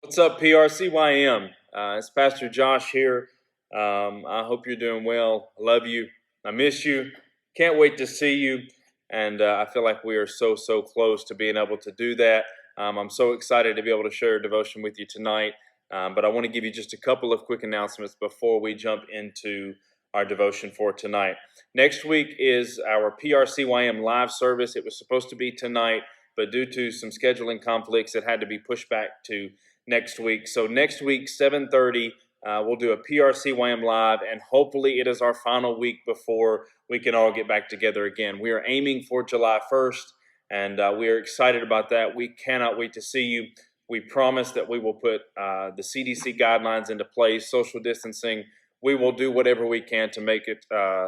What's up, PRCYM? It's Pastor Josh here. I hope you're doing well. I love you. I miss you. Can't wait to see you. And I feel like we are so close to being able to do that. I'm so excited to be able to share a devotion with you tonight. But I want to give you just a couple of quick announcements before we jump into our devotion for tonight. Next week is our PRCYM live service. It was supposed to be tonight, but due to some scheduling conflicts, it had to be pushed back to next week. So next week, 7:30, we'll do a PRCYM live, and hopefully it is our final week before we can all get back together again. We are aiming for July 1st, and we are excited about that. We cannot wait to see you. We promise that we will put the CDC guidelines into place, social distancing. We will do whatever we can to make it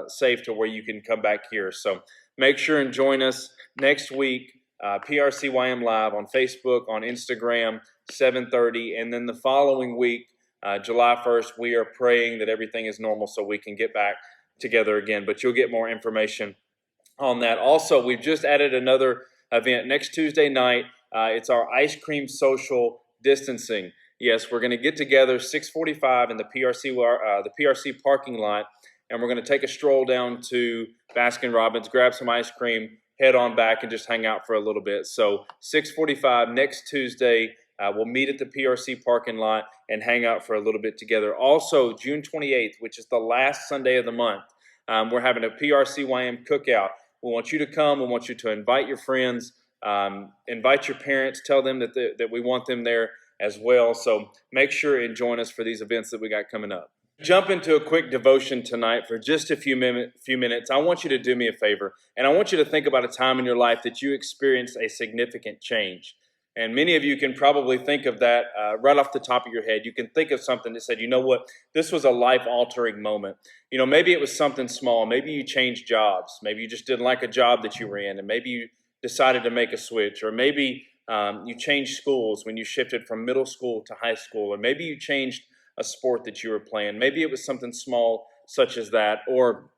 safe to where you can come back here. So make sure and join us next week. PRCYM Live on Facebook, on Instagram, 7:30, and then the following week, July 1st, we are praying that everything is normal so we can get back together again. But you'll get more information on that. Also, we've just added another event next Tuesday night. It's our ice cream social distancing. Yes, we're going to get together 6:45 in the PRC parking lot, and we're going to take a stroll down to Baskin Robbins, grab some ice cream, head on back and just hang out for a little bit. So 6:45 next Tuesday, we'll meet at the PRC parking lot and hang out for a little bit together. Also, June 28th, which is the last Sunday of the month, we're having a PRCYM cookout. We want you to come. We want you to invite your friends, invite your parents, tell them that we want them there as well. So make sure and join us for these events that we got coming up. Jump into a quick devotion tonight for just a few minutes. I want you to do me a favor, and I want you to think about a time in your life that you experienced a significant change. And many of you can probably think of that right off the top of your head. You can think of something that said, you know what, this was a life-altering moment. You know, maybe it was something small. Maybe you changed jobs. Maybe you just didn't like a job that you were in, and maybe you decided to make a switch. Or maybe you changed schools when you shifted from middle school to high school. Or maybe you changed a sport that you were playing. Maybe it was something small such as that, or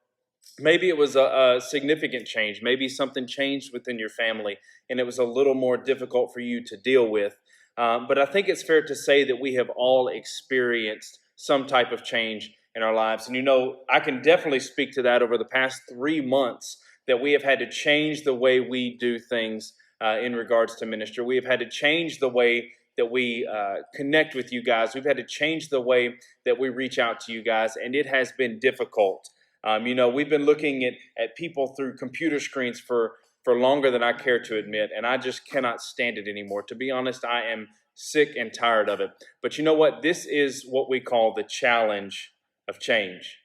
maybe it was a significant change. Maybe something changed within your family and it was a little more difficult for you to deal with. But I think it's fair to say that we have all experienced some type of change in our lives. And you know, I can definitely speak to that over the past 3 months, that we have had to change the way we do things in regards to ministry. We have had to change the way that we connect with you guys. We've had to change the way that we reach out to you guys, and it has been difficult. You know, we've been looking at people through computer screens for longer than I care to admit, and I just cannot stand it anymore. To be honest, I am sick and tired of it. But you know what? This is what we call the challenge of change.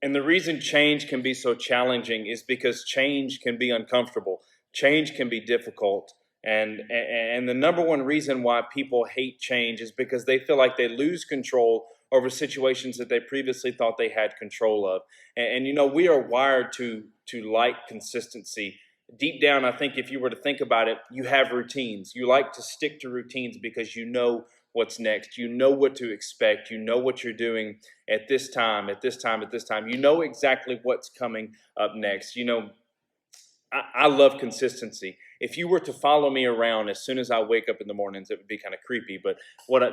And the reason change can be so challenging is because change can be uncomfortable. Change can be difficult. And the number one reason why people hate change is because they feel like they lose control over situations that they previously thought they had control of. And you know, we are wired to like consistency. Deep down, I think if you were to think about it, you have routines. You like to stick to routines because you know what's next. You know what to expect. You know what you're doing at this time, at this time, at this time. You know exactly what's coming up next. You know, I love consistency. If you were to follow me around as soon as I wake up in the mornings, it would be kind of creepy, but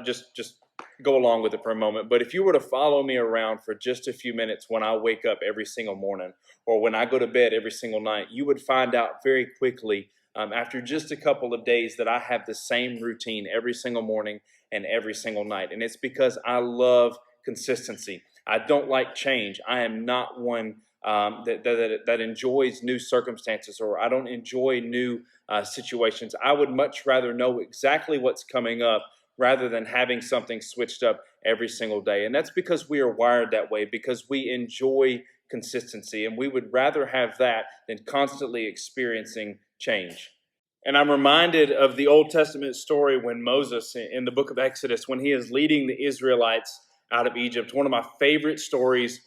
just go along with it for a moment. But if you were to follow me around for just a few minutes when I wake up every single morning or when I go to bed every single night, you would find out very quickly after just a couple of days that I have the same routine every single morning and every single night. And it's because I love consistency. I don't like change. I am not one that enjoys new circumstances, or I don't enjoy new situations. I would much rather know exactly what's coming up rather than having something switched up every single day. And that's because we are wired that way, because we enjoy consistency, and we would rather have that than constantly experiencing change. And I'm reminded of the Old Testament story when Moses, in the book of Exodus, when he is leading the Israelites out of Egypt, one of my favorite stories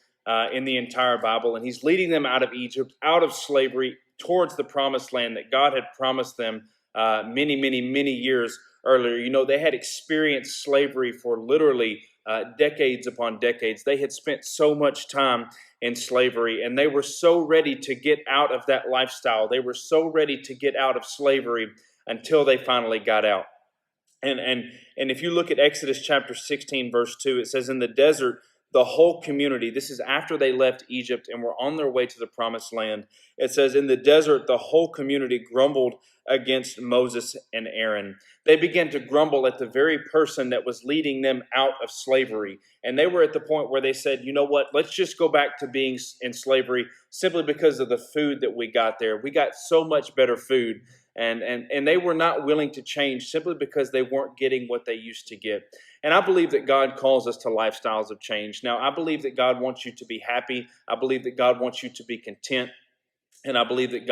in the entire Bible. And he's leading them out of Egypt, out of slavery, towards the promised land that God had promised them many years earlier. You know, they had experienced slavery for literally decades upon decades. They had spent so much time in slavery, and they were so ready to get out of that lifestyle. They were so ready to get out of slavery until they finally got out. And if you look at Exodus chapter 16, verse 2, it says, in the desert, the whole community, this is after they left Egypt and were on their way to the promised land. It says, in the desert, the whole community grumbled against Moses and Aaron. They began to grumble at the very person that was leading them out of slavery. And they were at the point where they said, you know what, let's just go back to being in slavery simply because of the food that we got there. We got so much better food. And they were not willing to change simply because they weren't getting what they used to get. And I believe that God calls us to lifestyles of change. Now, I believe that God wants you to be happy. I believe that God wants you to be content. And I believe that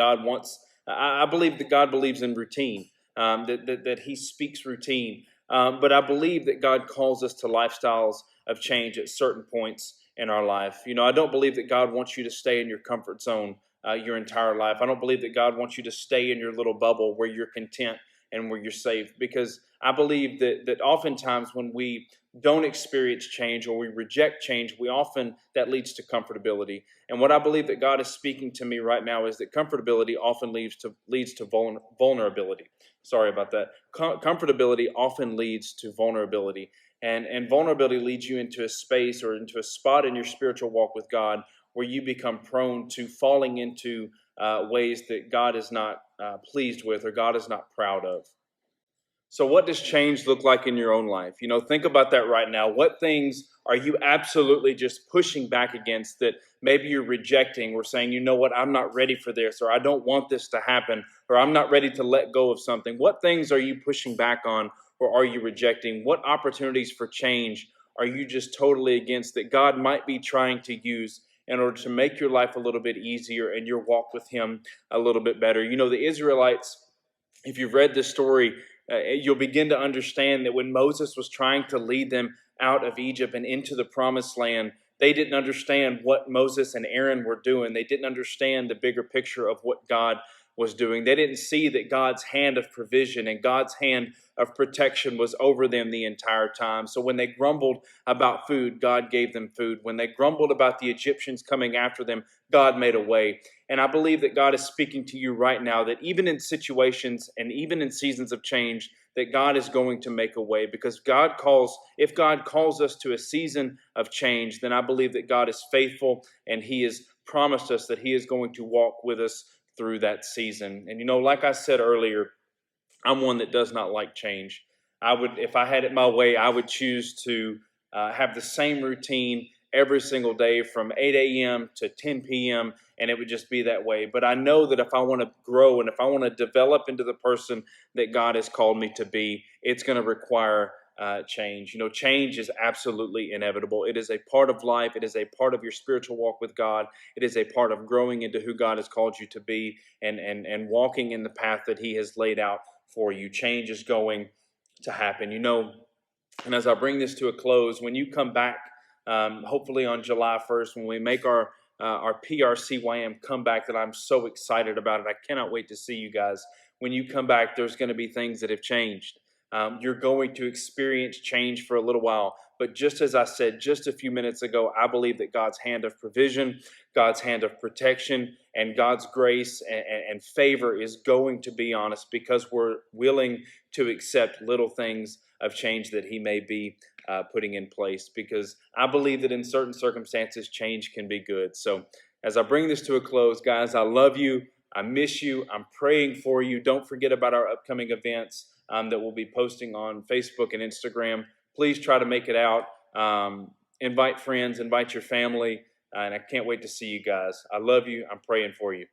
I believe that God believes in routine, that He speaks routine. But I believe that God calls us to lifestyles of change at certain points in our life. You know, I don't believe that God wants you to stay in your comfort zone your entire life. I don't believe that God wants you to stay in your little bubble where you're content and where you're safe, because I believe that oftentimes when we don't experience change or we reject change, that leads to comfortability. And what I believe that God is speaking to me right now is that comfortability often leads to vulnerability. Sorry about that. Comfortability often leads to vulnerability. And vulnerability leads you into a space or into a spot in your spiritual walk with God where you become prone to falling into ways that God is not pleased with or God is not proud of. So what does change look like in your own life? You know, think about that right now. What things are you absolutely just pushing back against that maybe you're rejecting or saying, you know what, I'm not ready for this, or I don't want this to happen, or I'm not ready to let go of something? What things are you pushing back on, or are you rejecting? What opportunities for change are you just totally against that God might be trying to use in order to make your life a little bit easier and your walk with Him a little bit better? You know, the Israelites, if you've read this story, you'll begin to understand that when Moses was trying to lead them out of Egypt and into the promised land, they didn't understand what Moses and Aaron were doing. They didn't understand the bigger picture of what God was doing. They didn't see that God's hand of provision and God's hand of protection was over them the entire time. So when they grumbled about food, God gave them food. When they grumbled about the Egyptians coming after them, God made a way. And I believe that God is speaking to you right now, that even in situations and even in seasons of change, that God is going to make a way, because if God calls us to a season of change, then I believe that God is faithful and He has promised us that He is going to walk with us through that season. And you know, like I said earlier, I'm one that does not like change. If I had it my way, I would choose to have the same routine every single day from 8 a.m. to 10 p.m., and it would just be that way. But I know that if I want to grow and if I want to develop into the person that God has called me to be, it's going to require change. You know, change is absolutely inevitable. It is a part of life. It is a part of your spiritual walk with God. It is a part of growing into who God has called you to be and walking in the path that He has laid out for you. Change is going to happen. You know, and as I bring this to a close, when you come back, hopefully on July 1st, when we make our PRCYM comeback that I'm so excited about it. I cannot wait to see you guys. When you come back, there's going to be things that have changed. You're going to experience change for a little while. But just as I said just a few minutes ago, I believe that God's hand of provision, God's hand of protection, and God's grace and favor is going to be on us because we're willing to accept little things of change that He may be putting in place, because I believe that in certain circumstances, change can be good. So as I bring this to a close, guys, I love you. I miss you. I'm praying for you. Don't forget about our upcoming events that we'll be posting on Facebook and Instagram. Please try to make it out. Invite friends, invite your family, and I can't wait to see you guys. I love you. I'm praying for you.